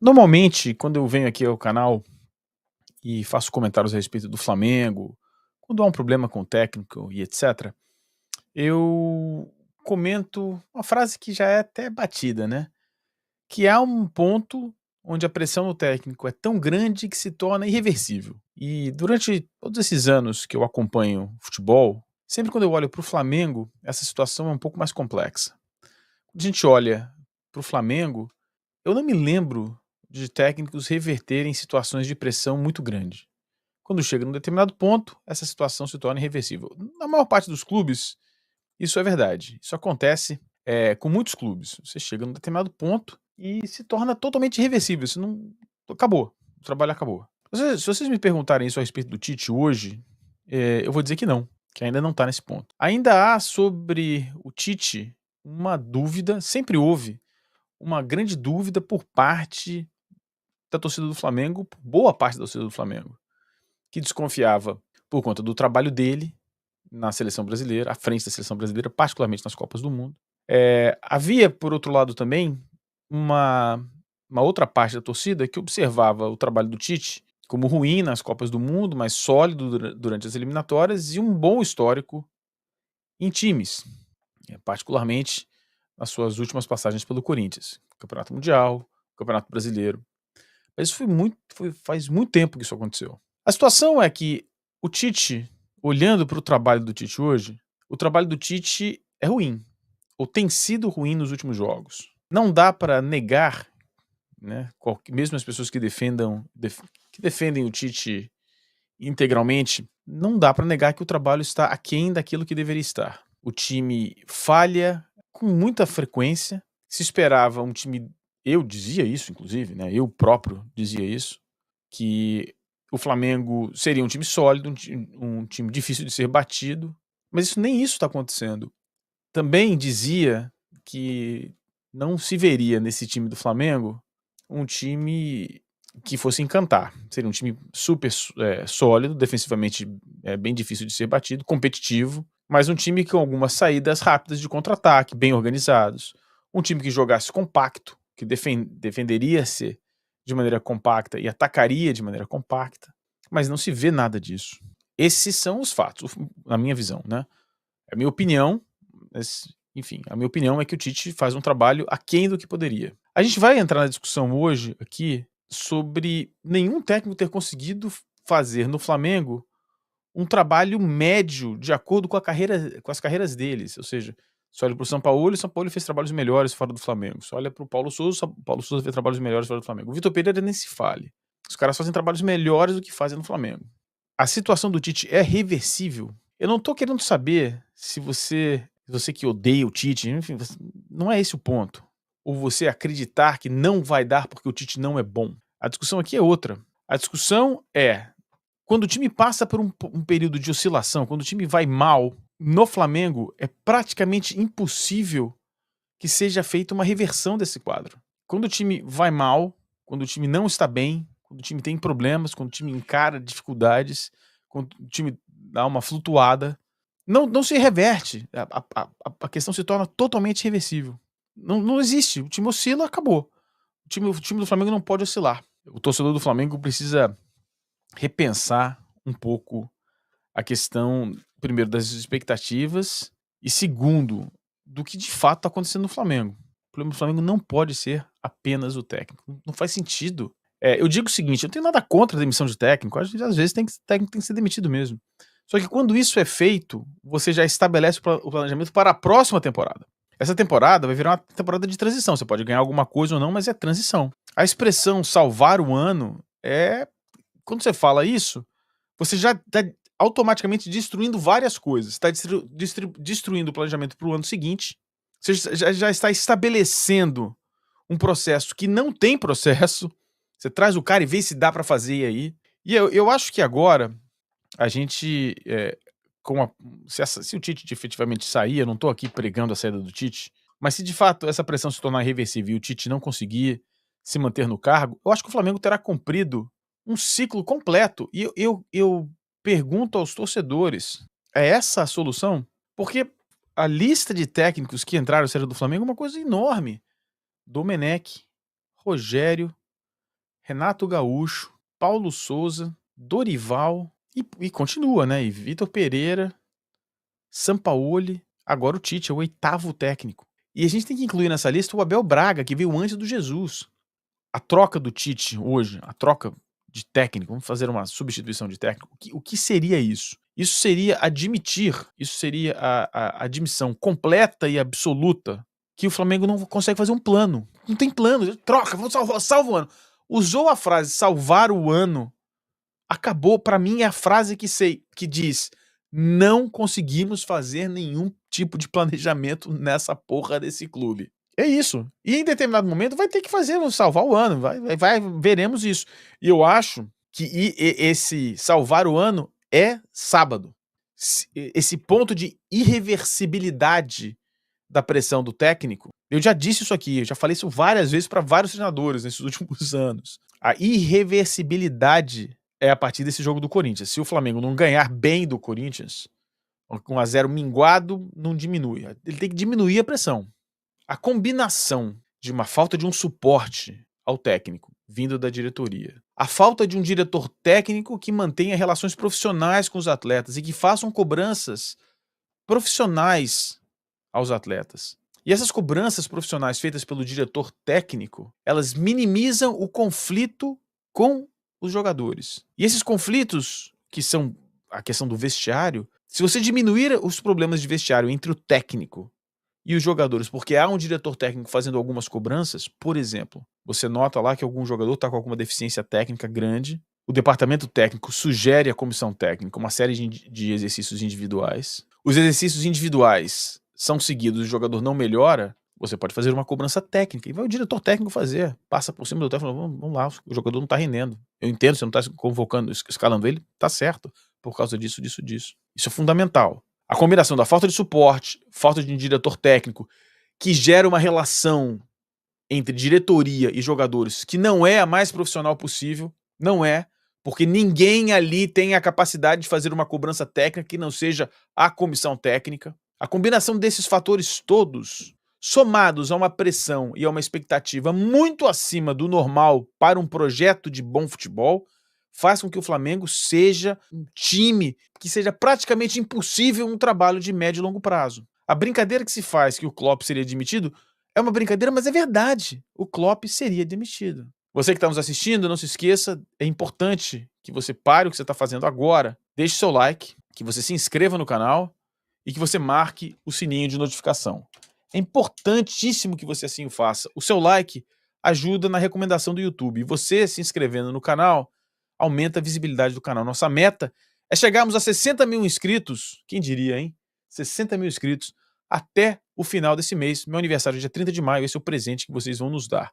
Normalmente, quando eu venho aqui ao canal e faço comentários a respeito do Flamengo, quando há um problema com o técnico e etc., eu comento uma frase que já é até batida, né? Que há um ponto onde a pressão no técnico é tão grande que se torna irreversível. E durante todos esses anos que eu acompanho futebol, sempre quando eu olho para o Flamengo, essa situação é um pouco mais complexa. Quando a gente olha para o Flamengo, eu não me lembro de técnicos reverterem situações de pressão muito grande. Quando chega num determinado ponto, essa situação se torna irreversível. Na maior parte dos clubes, isso é verdade. Isso acontece com muitos clubes. Você chega num determinado ponto e se torna totalmente irreversível. Isso não. Acabou. O trabalho acabou. Se vocês me perguntarem isso a respeito do Tite hoje, eu vou dizer que ainda não está nesse ponto. Ainda há sobre o Tite uma dúvida, sempre houve uma grande dúvida por parte da torcida do Flamengo, por boa parte da torcida do Flamengo, que desconfiava por conta do trabalho dele na seleção brasileira, à frente da seleção brasileira, particularmente nas Copas do Mundo. Havia, por outro lado, também uma, uma outra parte da torcida que observava o trabalho do Tite como ruim nas Copas do Mundo, mas sólido durante as eliminatórias e um bom histórico em times, particularmente nas suas últimas passagens pelo Corinthians, Campeonato Mundial, Campeonato Brasileiro. Mas isso faz muito tempo que isso aconteceu. A situação é que o Tite, olhando para o trabalho do Tite hoje, o trabalho do Tite é ruim, ou tem sido ruim nos últimos jogos. Não dá para negar, né, mesmo as pessoas que defendem o Tite integralmente, não dá para negar que o trabalho está aquém daquilo que deveria estar. O time falha com muita frequência. Se esperava um time, eu dizia isso inclusive, né, eu próprio dizia isso, que o Flamengo seria um time sólido, um time difícil de ser batido, mas nem isso está acontecendo. Também dizia que não se veria nesse time do Flamengo um time que fosse encantar. Seria um time super sólido, defensivamente bem difícil de ser batido, competitivo, mas um time com algumas saídas rápidas de contra-ataque, bem organizados. Um time que jogasse compacto, que defenderia-se de maneira compacta e atacaria de maneira compacta, mas não se vê nada disso. Esses são os fatos, na minha visão, né? É a minha opinião, mas, enfim, a minha opinião é que o Tite faz um trabalho aquém do que poderia. A gente vai entrar na discussão hoje aqui sobre nenhum técnico ter conseguido fazer no Flamengo um trabalho médio de acordo com as carreiras deles. Ou seja, você olha para o São Paulo fez trabalhos melhores fora do Flamengo. Você olha para o Paulo Souza fez trabalhos melhores fora do Flamengo. O Vitor Pereira nem se fale. Os caras fazem trabalhos melhores do que fazem no Flamengo. A situação do Tite é reversível? Eu não tô querendo saber se você que odeia o Tite, enfim, não é esse o ponto. Ou você acreditar que não vai dar porque o Tite não é bom. A discussão aqui é outra. A discussão é quando o time passa por um período de oscilação, quando o time vai mal, no Flamengo é praticamente impossível que seja feita uma reversão desse quadro. Quando o time vai mal, quando o time não está bem, quando o time tem problemas, quando o time encara dificuldades, quando o time dá uma flutuada, não se reverte. A questão se torna totalmente reversível. Não existe. O time oscila, acabou. O time do Flamengo não pode oscilar. O torcedor do Flamengo precisa repensar um pouco a questão, primeiro, das expectativas e, segundo, do que de fato está acontecendo no Flamengo. O problema do Flamengo não pode ser apenas o técnico. Não faz sentido. Eu digo o seguinte, eu não tenho nada contra a demissão de técnico. Às vezes técnico tem que ser demitido mesmo. Só que quando isso é feito, você já estabelece o planejamento para a próxima temporada. Essa temporada vai virar uma temporada de transição. Você pode ganhar alguma coisa ou não, mas é transição. A expressão salvar o ano quando você fala isso, você já está automaticamente destruindo várias coisas. Está destruindo o planejamento para o ano seguinte. Você já está estabelecendo um processo que não tem processo. Você traz o cara e vê se dá para fazer aí. E eu acho que agora a gente, se o Tite efetivamente sair, eu não estou aqui pregando a saída do Tite, mas se de fato essa pressão se tornar irreversível e o Tite não conseguir se manter no cargo, eu acho que o Flamengo terá cumprido um ciclo completo. E eu pergunto aos torcedores, é essa a solução? Porque a lista de técnicos que entraram e saíram do Flamengo é uma coisa enorme. Domenech, Rogério, Renato Gaúcho, Paulo Souza, Dorival e continua, né? E Vitor Pereira, Sampaoli, agora o Tite, é o 8º técnico. E a gente tem que incluir nessa lista o Abel Braga, que veio antes do Jesus. A troca do Tite hoje, a troca de técnico, vamos fazer uma substituição de técnico, o que seria isso? Isso seria admitir, isso seria a admissão completa e absoluta que o Flamengo não consegue fazer um plano. Não tem plano, troca, vamos salva o ano. Usou a frase salvar o ano, acabou, pra mim é a frase que diz: não conseguimos fazer nenhum tipo de planejamento nessa porra desse clube. É isso. E em determinado momento vai ter que fazer, salvar o ano, veremos isso. E eu acho que esse salvar o ano é sábado. Esse ponto de irreversibilidade da pressão do técnico, eu já disse isso aqui, eu já falei isso várias vezes para vários treinadores nesses últimos anos. A irreversibilidade é a partir desse jogo do Corinthians. Se o Flamengo não ganhar bem do Corinthians, com 1-0 minguado, não diminui. Ele tem que diminuir a pressão. A combinação de uma falta de um suporte ao técnico vindo da diretoria, a falta de um diretor técnico que mantenha relações profissionais com os atletas e que façam cobranças profissionais aos atletas. E essas cobranças profissionais feitas pelo diretor técnico, elas minimizam o conflito com os jogadores. E esses conflitos, que são a questão do vestiário, se você diminuir os problemas de vestiário entre o técnico e os jogadores, porque há um diretor técnico fazendo algumas cobranças, por exemplo, você nota lá que algum jogador está com alguma deficiência técnica grande, o departamento técnico sugere à comissão técnica uma série de exercícios individuais. Os exercícios individuais são seguidos, o jogador não melhora, você pode fazer uma cobrança técnica. E vai o diretor técnico fazer. Passa por cima do técnico e fala, vamos lá, o jogador não está rendendo. Eu entendo, você não está convocando, escalando ele, tá certo, por causa disso. Isso é fundamental. A combinação da falta de suporte, falta de um diretor técnico, que gera uma relação entre diretoria e jogadores que não é a mais profissional possível, não é, porque ninguém ali tem a capacidade de fazer uma cobrança técnica que não seja a comissão técnica. A combinação desses fatores todos, somados a uma pressão e a uma expectativa muito acima do normal para um projeto de bom futebol, faz com que o Flamengo seja um time que seja praticamente impossível um trabalho de médio e longo prazo. A brincadeira que se faz que o Klopp seria demitido é uma brincadeira, mas é verdade. O Klopp seria demitido. Você que está nos assistindo, não se esqueça, é importante que você pare o que você está fazendo agora, deixe seu like, que você se inscreva no canal e que você marque o sininho de notificação. É importantíssimo que você assim o faça. O seu like ajuda na recomendação do YouTube. E você se inscrevendo no canal aumenta a visibilidade do canal. Nossa meta é chegarmos a 60 mil inscritos, quem diria, hein? 60 mil inscritos até o final desse mês. Meu aniversário é dia 30 de maio, esse é o presente que vocês vão nos dar.